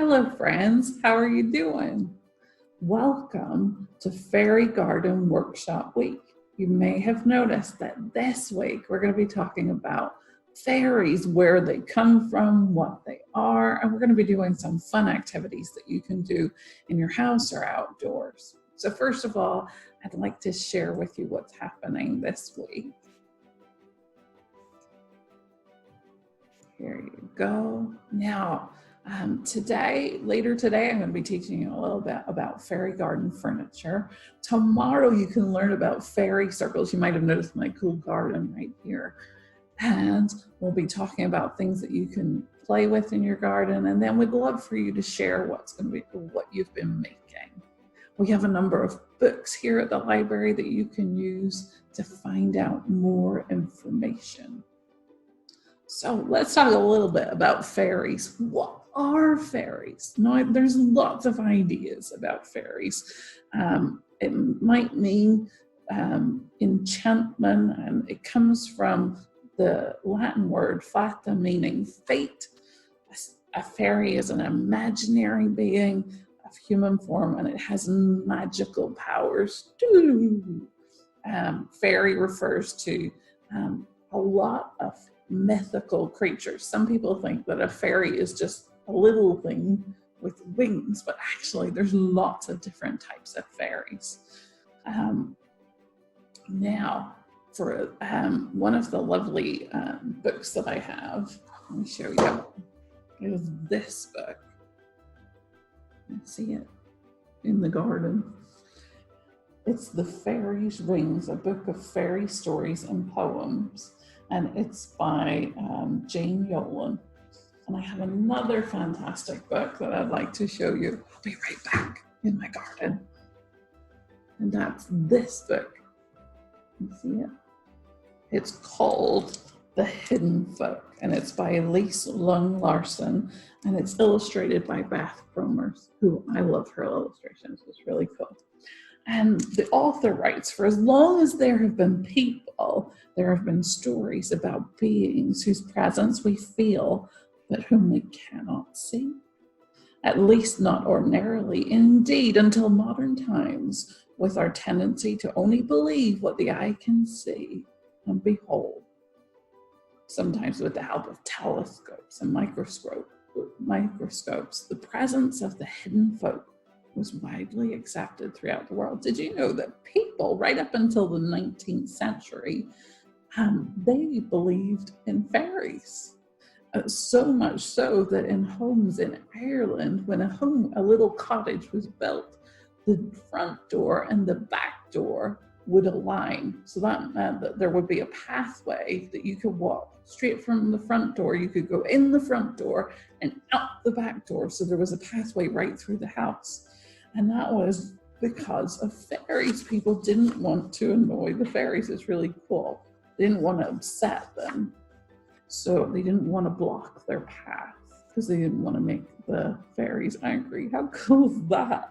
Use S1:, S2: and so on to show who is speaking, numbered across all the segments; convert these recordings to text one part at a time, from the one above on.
S1: Hello, friends. How are you doing? Welcome to Fairy Garden Workshop Week. You may have noticed that this week we're going to be talking about fairies, where they come from, what they are, and we're going to be doing some fun activities that you can do in your house or outdoors. So first of all, I'd like to share with you what's happening this week. Here you go. Now, later today, I'm going to be teaching you a little bit about fairy garden furniture. Tomorrow, you can learn about fairy circles. You might have noticed my cool garden right here. And we'll be talking about things that you can play with in your garden. And then we'd love for you to share what you've been making. We have a number of books here at the library that you can use to find out more information. So let's talk a little bit about fairies. What are fairies? Now, there's lots of ideas about fairies. It might mean enchantment, and it comes from the Latin word fata, meaning fate. A fairy is an imaginary being of human form, and it has magical powers too. Fairy refers to a lot of mythical creatures. Some people think that a fairy is just a little thing with wings, but actually there's lots of different types of fairies. Now, for one of the lovely books that I have, let me show you, is this book. You can see it in the garden. It's The Fairies' Rings, a book of fairy stories and poems. And it's by Jane Yolen. And I have another fantastic book that I'd like to show you. I'll be right back in my garden. And that's this book. You see it? It's called The Hidden Folk, and it's by Elise Lung Larson, and it's illustrated by Beth Bromers, who I love her illustrations. It's really cool. And the author writes, for as long as there have been people, there have been stories about beings whose presence we feel, but whom we cannot see. At least not ordinarily, indeed, until modern times, with our tendency to only believe what the eye can see and behold. Sometimes with the help of telescopes and microscopes, the presence of the hidden folk was widely accepted throughout the world. Did you know that people, right up until the 19th century, they believed in fairies? So much so that in homes in Ireland, when a little cottage was built, the front door and the back door would align. So that meant that there would be a pathway that you could walk straight from the front door. You could go in the front door and out the back door. So there was a pathway right through the house. And that was because of fairies. People didn't want to annoy the fairies. It's really cool. They didn't want to upset them. So they didn't want to block their path because they didn't want to make the fairies angry. How cool is that?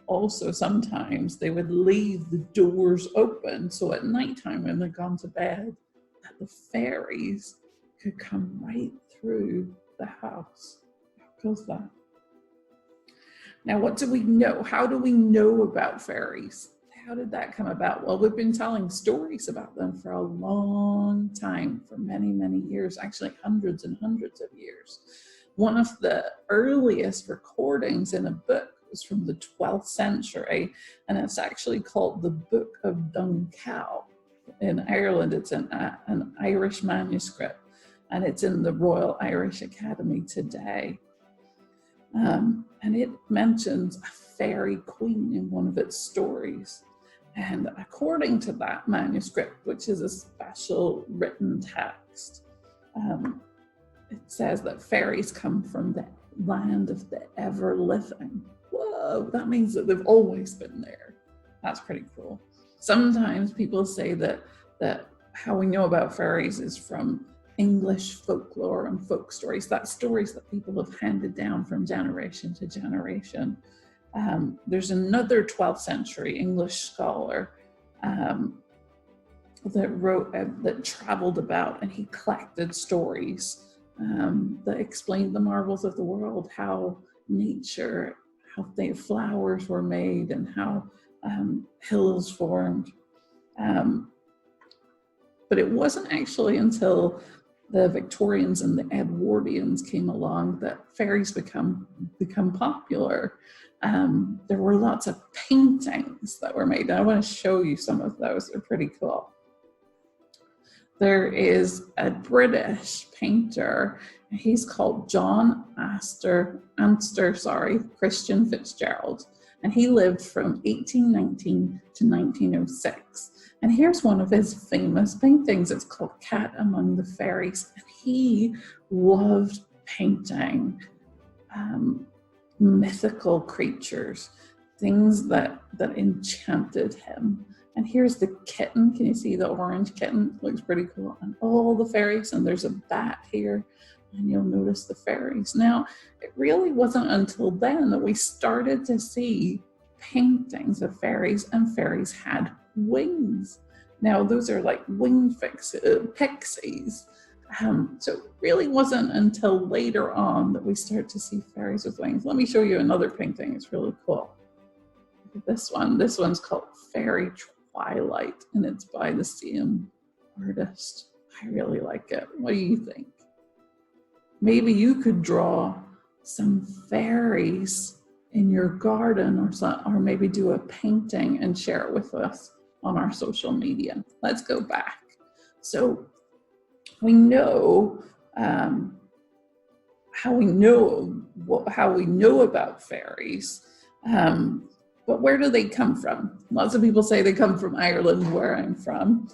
S1: Also, sometimes they would leave the doors open. So at nighttime when they'd gone to bed, that the fairies could come right through the house. How cool is that? Now, what do we know? How do we know about fairies? How did that come about? Well, we've been telling stories about them for a long time, for many, many years, actually hundreds and hundreds of years. One of the earliest recordings in a book was from the 12th century, and it's actually called the Book of Dunkeld. In Ireland, it's an Irish manuscript, and it's in the Royal Irish Academy today. And it mentions a fairy queen in one of its stories. And according to that manuscript, which is a special written text, it says that fairies come from the land of the ever-living. Whoa, that means that they've always been there. That's pretty cool. Sometimes people say that how we know about fairies is from English folklore and folk stories. That's stories that people have handed down from generation to generation. There's another 12th century English scholar that traveled about, and he collected stories that explained the marvels of the world, how nature, how flowers were made and how hills formed. But it wasn't actually until the Victorians and the Edwardians came along that fairies become popular. There were lots of paintings that were made. And I want to show you some of those. They're pretty cool. There is a British painter. He's called John Astor, Christian Fitzgerald. And he lived from 1819 to 1906. And here's one of his famous paintings. It's called Cat Among the Fairies. And he loved painting mythical creatures, things that enchanted him. And here's the kitten. Can you see the orange kitten? Looks pretty cool. And all the fairies, and there's a bat here. And you'll notice the fairies. Now, it really wasn't until then that we started to see paintings of fairies, and fairies had wings. Now, those are like winged pixies. So it really wasn't until later on that we start to see fairies with wings. Let me show you another painting. It's really cool. Look at this one. This one's called Fairy Twilight, and it's by the same artist. I really like it. What do you think? Maybe you could draw some fairies in your garden, or maybe do a painting and share it with us on our social media. Let's go back. So we know how we know about fairies, but where do they come from? Lots of people say they come from Ireland, where I'm from,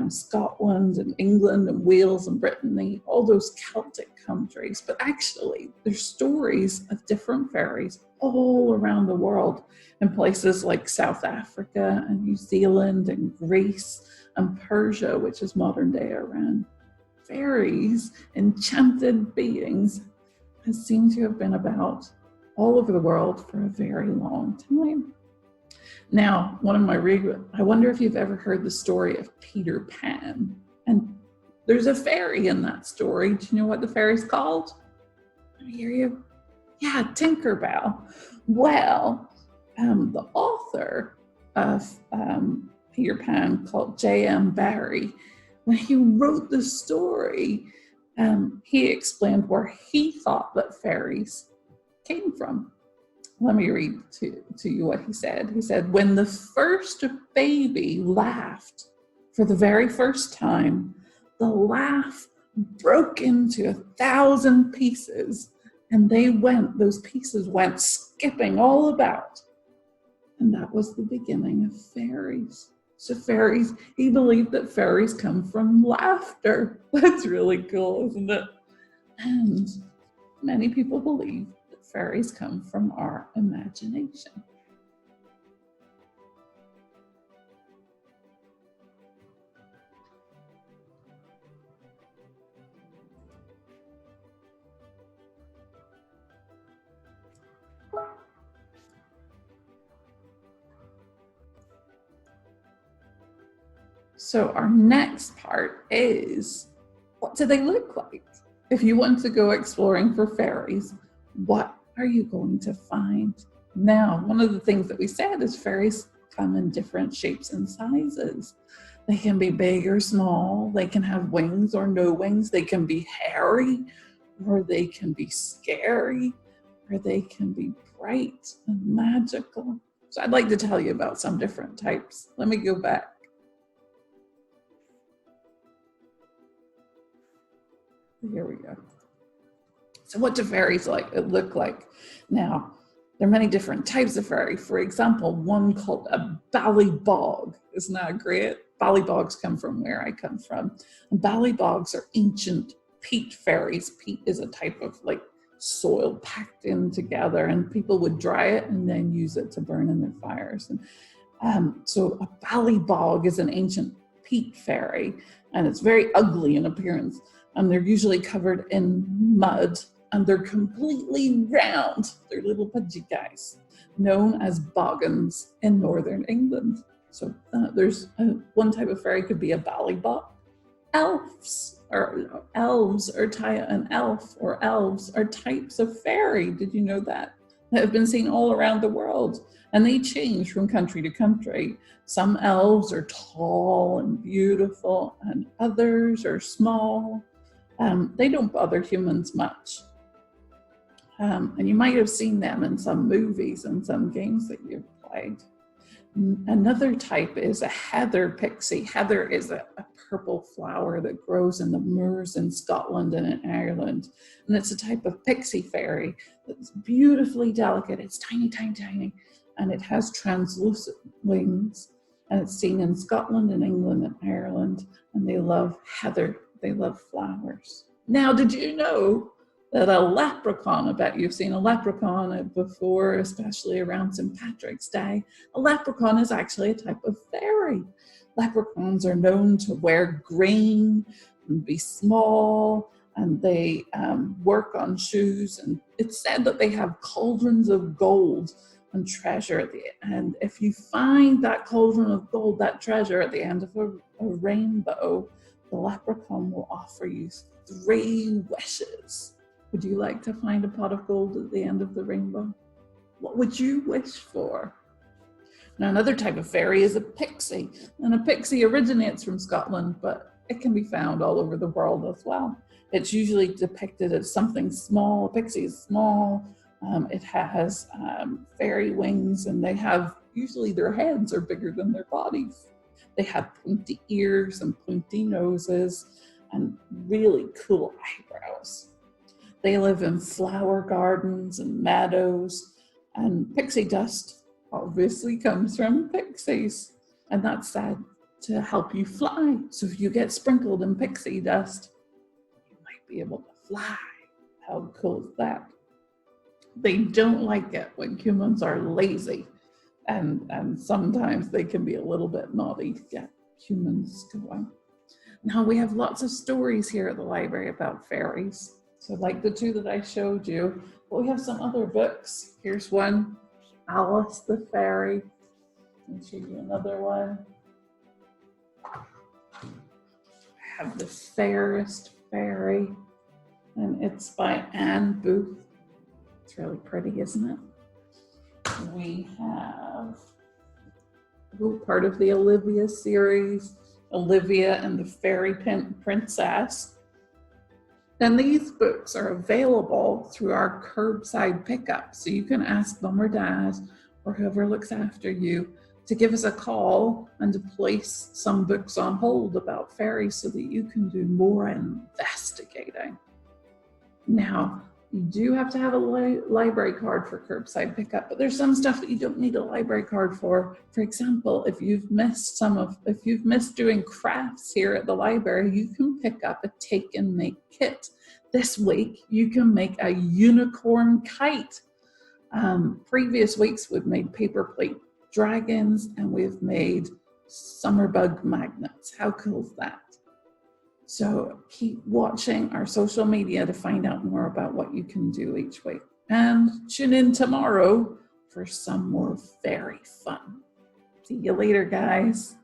S1: Scotland and England and Wales and Brittany, all those Celtic countries. But actually, there's stories of different fairies all around the world, in places like South Africa and New Zealand and Greece and Persia, which is modern day Iran. Fairies, enchanted beings, has seemed to have been about all over the world for a very long time. Now, I wonder if you've ever heard the story of Peter Pan. And there's a fairy in that story. Do you know what the fairy's called? Let me hear you. Yeah, Tinkerbell. Well, the author of Peter Pan, called J.M. Barrie, when he wrote the story, he explained where he thought that fairies came from. Let me read to you what he said. He said, when the first baby laughed for the very first time, the laugh broke into 1,000 pieces, and those pieces went skipping all about. And that was the beginning of fairies. So fairies, he believed that fairies come from laughter. That's really cool, isn't it? And many people believe that fairies come from our imagination. So our next part is, what do they look like? If you want to go exploring for fairies, what are you going to find? Now, one of the things that we said is fairies come in different shapes and sizes. They can be big or small. They can have wings or no wings. They can be hairy, or they can be scary, or they can be bright and magical. So I'd like to tell you about some different types. Let me go back. Here we go. So what do fairies look like? Now, there are many different types of fairy. For example, one called a ballybog. Isn't that great? Ballybogs come from where I come from. And ballybogs are ancient peat fairies. Peat is a type of soil packed in together, and people would dry it and then use it to burn in their fires. And so a ballybog is an ancient peat fairy, and it's very ugly in appearance. And they're usually covered in mud, and they're completely round. They're little pudgy guys, known as boggans in northern England. So there's one type of fairy could be a ballybog. Elves or elves are an elf or elves are types of fairy. Did you know that? That have been seen all around the world, and they change from country to country. Some elves are tall and beautiful, and others are small. They don't bother humans much. And you might have seen them in some movies and some games that you've played. Another type is a heather pixie. Heather is a purple flower that grows in the moors in Scotland and in Ireland. And it's a type of pixie fairy that's beautifully delicate. It's tiny, tiny, tiny. And it has translucent wings. And it's seen in Scotland and England and Ireland. And they love heather. They love flowers. Now, did you know that a leprechaun, I bet you've seen a leprechaun before, especially around St. Patrick's Day. A leprechaun is actually a type of fairy. Leprechauns are known to wear green and be small, and they work on shoes. And it's said that they have cauldrons of gold and treasure at the end. If you find that cauldron of gold, that treasure at the end of a rainbow, the leprechaun will offer you 3 wishes. Would you like to find a pot of gold at the end of the rainbow? What would you wish for? Now, another type of fairy is a pixie. And a pixie originates from Scotland, but it can be found all over the world as well. It's usually depicted as something small. A pixie is small. It has fairy wings, and usually their heads are bigger than their bodies. They have pointy ears and pointy noses and really cool eyebrows. They live in flower gardens and meadows, and pixie dust obviously comes from pixies, and that's said to help you fly. So if you get sprinkled in pixie dust, you might be able to fly. How cool is that? They don't like it when humans are lazy, and sometimes they can be a little bit naughty to get humans going. Now, we have lots of stories here at the library about fairies. So like the 2 that I showed you, but we have some other books. Here's one, Alice the Fairy. Let me show you another one. I have The Fairest Fairy, and it's by Anne Booth. It's really pretty, isn't it? We have part of the Olivia series, Olivia and the Fairy Princess. And these books are available through our curbside pickup. So you can ask Mom or Dad or whoever looks after you to give us a call and to place some books on hold about fairies so that you can do more investigating. Now, you do have to have a library card for curbside pickup, but there's some stuff that you don't need a library card for. For example, if you've missed doing crafts here at the library, you can pick up a take and make kit. This week, you can make a unicorn kite. Previous weeks, we've made paper plate dragons, and we've made summer bug magnets. How cool is that? So keep watching our social media to find out more about what you can do each week. And tune in tomorrow for some more fairy fun. See you later, guys.